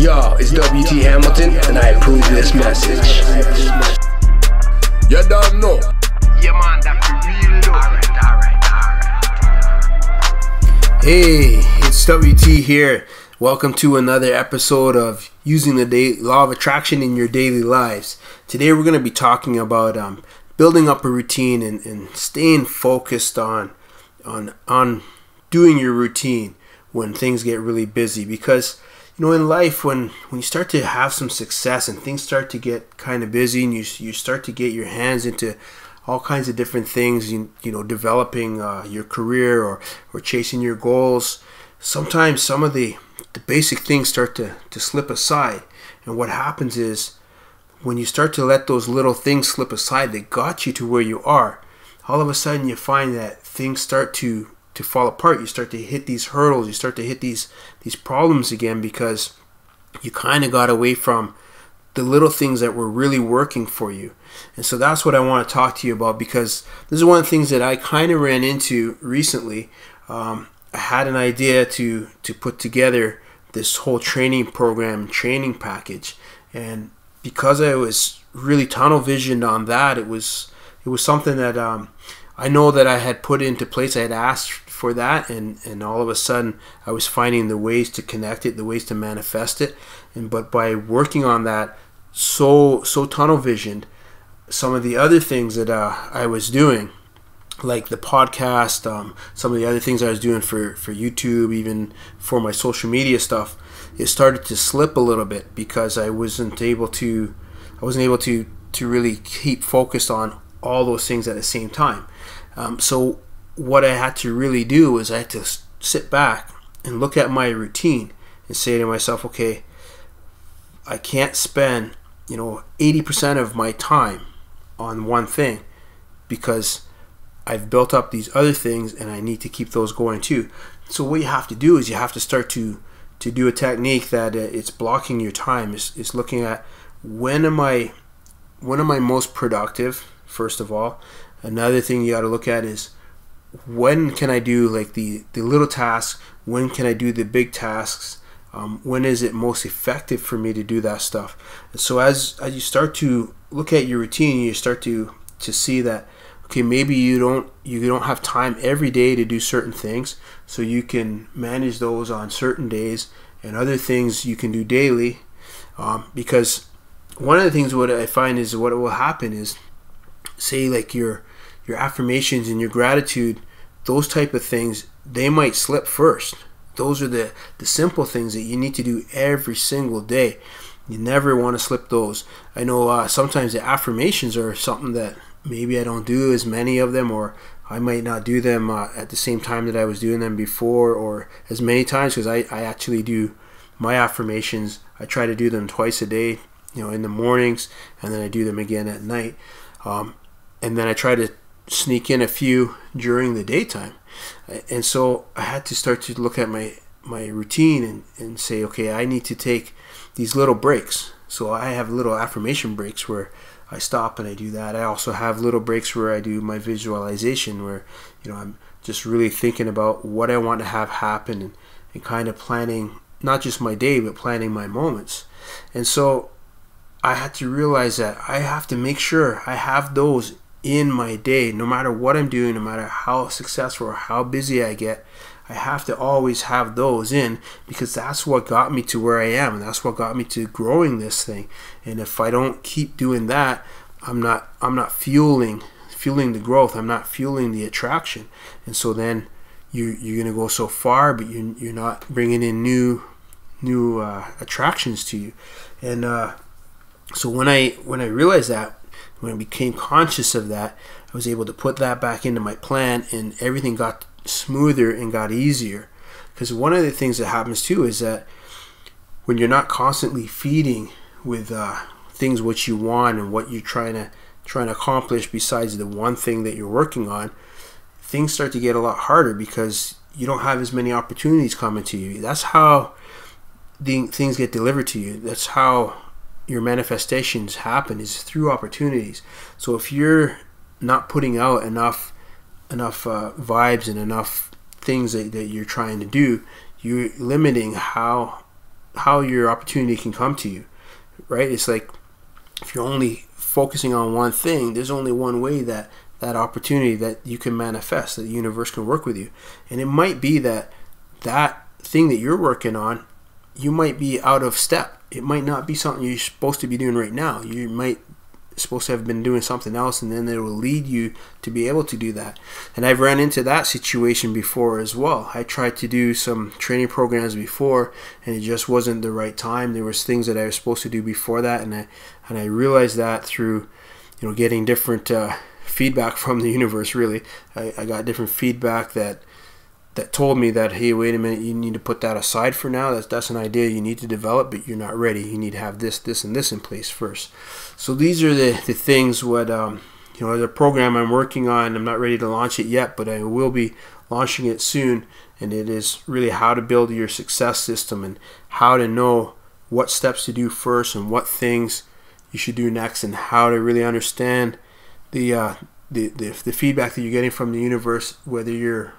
Yo, it's WT Hamilton, and I approve this message. You don't know. Yeah, man, that's the real though. Alright. Hey, it's WT here. Welcome to another episode of Using the Law of Attraction in Your Daily Lives. Today we're going to be talking about building up a routine and staying focused on doing your routine when things get really busy. Because you know, in life, when you start to have some success and things start to get kind of busy and you start to get your hands into all kinds of different things, you know, developing your career or chasing your goals, sometimes some of the basic things start to slip aside. And what happens is when you start to let those little things slip aside that got you to where you are, all of a sudden you find that things start to fall apart. You start to hit these hurdles, you start to hit these problems again, because you kind of got away from the little things that were really working for you. And so that's what I want to talk to you about, because this is one of the things that I kind of ran into recently. I had an idea to put together this whole training program, training package, and because I was really tunnel visioned on that, it was something that I know that I had put into place. I had asked for that, and all of a sudden I was finding the ways to connect it, the ways to manifest it. But by working on that so tunnel visioned, some of the other things that I was doing, like the podcast, some of the other things I was doing for YouTube, even for my social media stuff, it started to slip a little bit because I wasn't able to really keep focused on all those things at the same time. So what I had to really do was I had to sit back and look at my routine and say to myself, okay, I can't spend 80% of my time on one thing, because I've built up these other things and I need to keep those going too. So what you have to do is you have to start to do a technique that it's blocking your time. It's looking at when am I most productive, first of all. Another thing you got to look at is when can I do like the little tasks, when can I do the big tasks, when is it most effective for me to do that stuff. And so as you start to look at your routine, you start to see that, okay, maybe you don't have time every day to do certain things, so you can manage those on certain days, and other things you can do daily, because one of the things what I find is what will happen is, say like your affirmations and your gratitude, those type of things, they might slip first. Those are the simple things that you need to do every single day. You never want to slip those. I know sometimes the affirmations are something that maybe I don't do as many of them, or I might not do them at the same time that I was doing them before, or as many times, because I actually do my affirmations. I try to do them twice a day, in the mornings, and then I do them again at night. And then I try to sneak in a few during the daytime. And so I had to start to look at my routine and say, okay, I need to take these little breaks. So I have little affirmation breaks where I stop and I do that. I also have little breaks where I do my visualization, where I'm just really thinking about what I want to have happen, and kind of planning not just my day, but planning my moments. And so I had to realize that I have to make sure I have those in my day, no matter what I'm doing, no matter how successful or how busy I get. I have to always have those in, because that's what got me to where I am, and that's what got me to growing this thing. And if I don't keep doing that, I'm not fueling the growth. I'm not fueling the attraction. And so then you're gonna go so far, but you're not bringing in new attractions to you. And so when I realized that, when I became conscious of that, I was able to put that back into my plan, and everything got smoother and got easier. Because one of the things that happens too is that when you're not constantly feeding with things what you want and what you're trying to accomplish besides the one thing that you're working on, things start to get a lot harder because you don't have as many opportunities coming to you. That's how things get delivered to you. That's how your manifestations happen, is through opportunities. So if you're not putting out enough vibes and enough things that you're trying to do, you're limiting how how your opportunity can come to you, right? It's like if you're only focusing on one thing, there's only one way that opportunity that you can manifest, that the universe can work with you. And it might be that thing that you're working on, you might be out of step. It might not be something you're supposed to be doing right now. You might supposed to have been doing something else, and then it will lead you to be able to do that. And I've run into that situation before as well. I tried to do some training programs before, and it just wasn't the right time. There was things that I was supposed to do before that, and I realized that through getting different feedback from the universe. Really, I got different feedback that told me that, hey, wait a minute, you need to put that aside for now. That's an idea you need to develop, but you're not ready. You need to have this, and this in place first. So these are the things what as a program I'm working on. I'm not ready to launch it yet, but I will be launching it soon. And it is really how to build your success system and how to know what steps to do first and what things you should do next, and how to really understand the feedback that you're getting from the universe, whether you're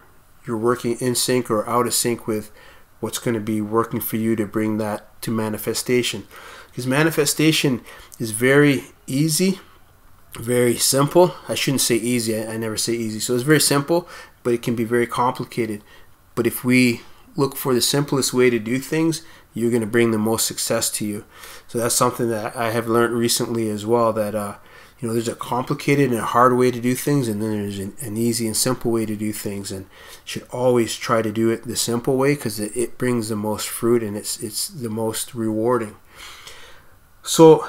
working in sync or out of sync with what's going to be working for you to bring that to manifestation. Because manifestation is very easy, very simple. I shouldn't say easy. I never say easy. So it's very simple, but it can be very complicated. But if we look for the simplest way to do things, you're going to bring the most success to you. So that's something that I have learned recently as well, that there's a complicated and a hard way to do things, and then there's an easy and simple way to do things. And you should always try to do it the simple way, because it brings the most fruit, and it's the most rewarding. So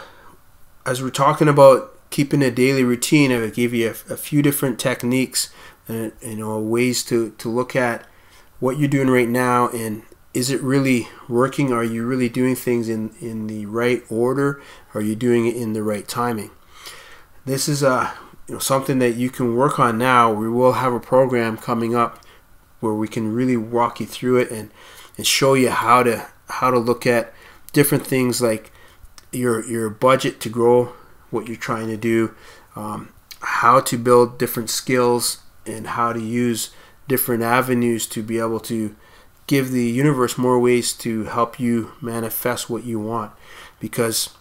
as we're talking about keeping a daily routine, I gave you a few different techniques and ways to look at what you're doing right now, and is it really working? Are you really doing things in the right order? Are you doing it in the right timing? This is something that you can work on now. We will have a program coming up where we can really walk you through it and show you how to look at different things like your budget to grow what you're trying to do, how to build different skills, and how to use different avenues to be able to give the universe more ways to help you manifest what you want. Because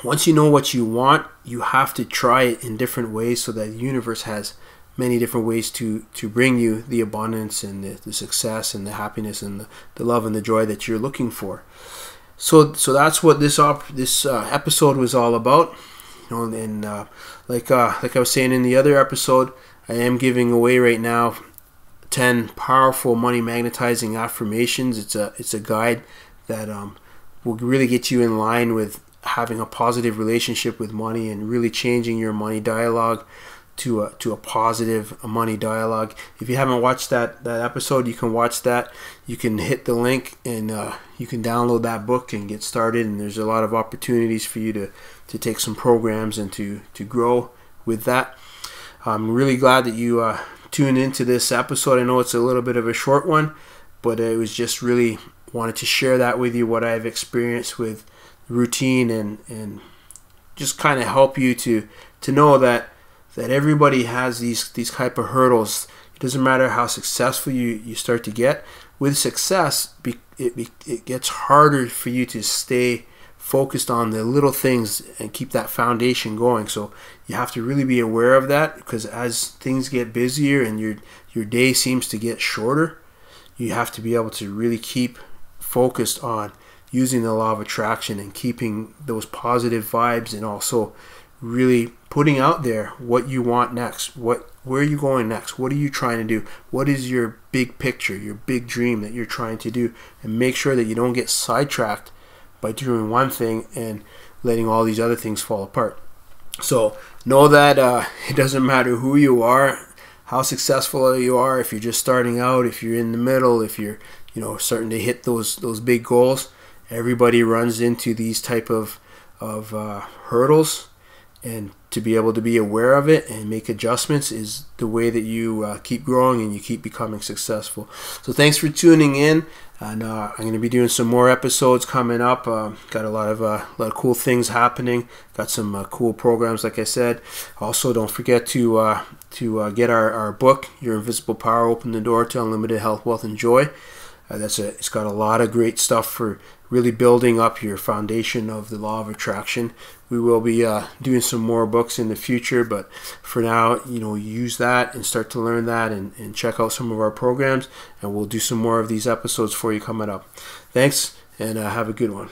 once you know what you want, you have to try it in different ways, so that the universe has many different ways to bring you the abundance and the success and the happiness and the love and the joy that you're looking for. So that's what this episode was all about. And like I was saying in the other episode, I am giving away right now 10 powerful money magnetizing affirmations. It's a guide that will really get you in line with having a positive relationship with money and really changing your money dialogue to a positive money dialogue. If you haven't watched that episode, you can watch that. You can hit the link and you can download that book and get started. And there's a lot of opportunities for you to take some programs and to grow with that. I'm really glad that you tuned into this episode. I know it's a little bit of a short one, but it was just really wanted to share that with you, what I've experienced with routine, and just kind of help you to know that everybody has these type of hurdles. It doesn't matter how successful you start to get. With success, it gets harder for you to stay focused on the little things and keep that foundation going. So you have to really be aware of that, because as things get busier and your day seems to get shorter, you have to be able to really keep focused on using the law of attraction and keeping those positive vibes, and also really putting out there what you want next. Where are you going next? What are you trying to do? What is your big picture, your big dream that you're trying to do? And make sure that you don't get sidetracked by doing one thing and letting all these other things fall apart. So know that it doesn't matter who you are, how successful you are, if you're just starting out, if you're in the middle, if you're starting to hit those big goals. Everybody runs into these type of hurdles, and to be able to be aware of it and make adjustments is the way that you keep growing and you keep becoming successful. So thanks for tuning in, and I'm going to be doing some more episodes coming up. Got a lot of cool things happening. Got some cool programs, like I said. Also, don't forget to get our book, Your Invisible Power: Open the Door to Unlimited Health, Wealth, and Joy. It's got a lot of great stuff for really building up your foundation of the law of attraction. We will be doing some more books in the future, but for now, use that and start to learn that and check out some of our programs, and we'll do some more of these episodes for you coming up. Thanks, and have a good one.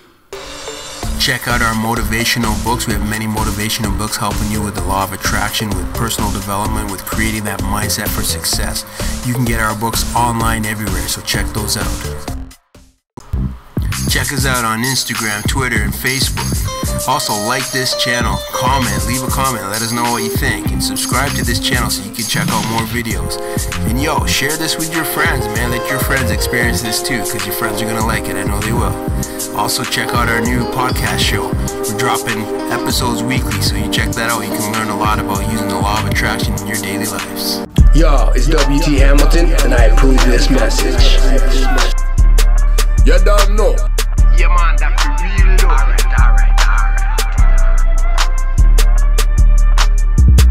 Check out our motivational books. We have many motivational books helping you with the law of attraction, with personal development, with creating that mindset for success. You can get our books online everywhere, so check those out. Check us out on Instagram, Twitter, and Facebook. Also, like this channel, comment, leave a comment, let us know what you think, and subscribe to this channel so you can check out more videos. And share this with your friends, man. Let your friends experience this too, because your friends are going to like it. I know they will. Also, check out our new podcast show. We're dropping episodes weekly, so you check that out. You can learn a lot about using the law of attraction in your daily lives. Yo, it's WT Hamilton, and I approve this message. You don't know. Yeah, man, that's the real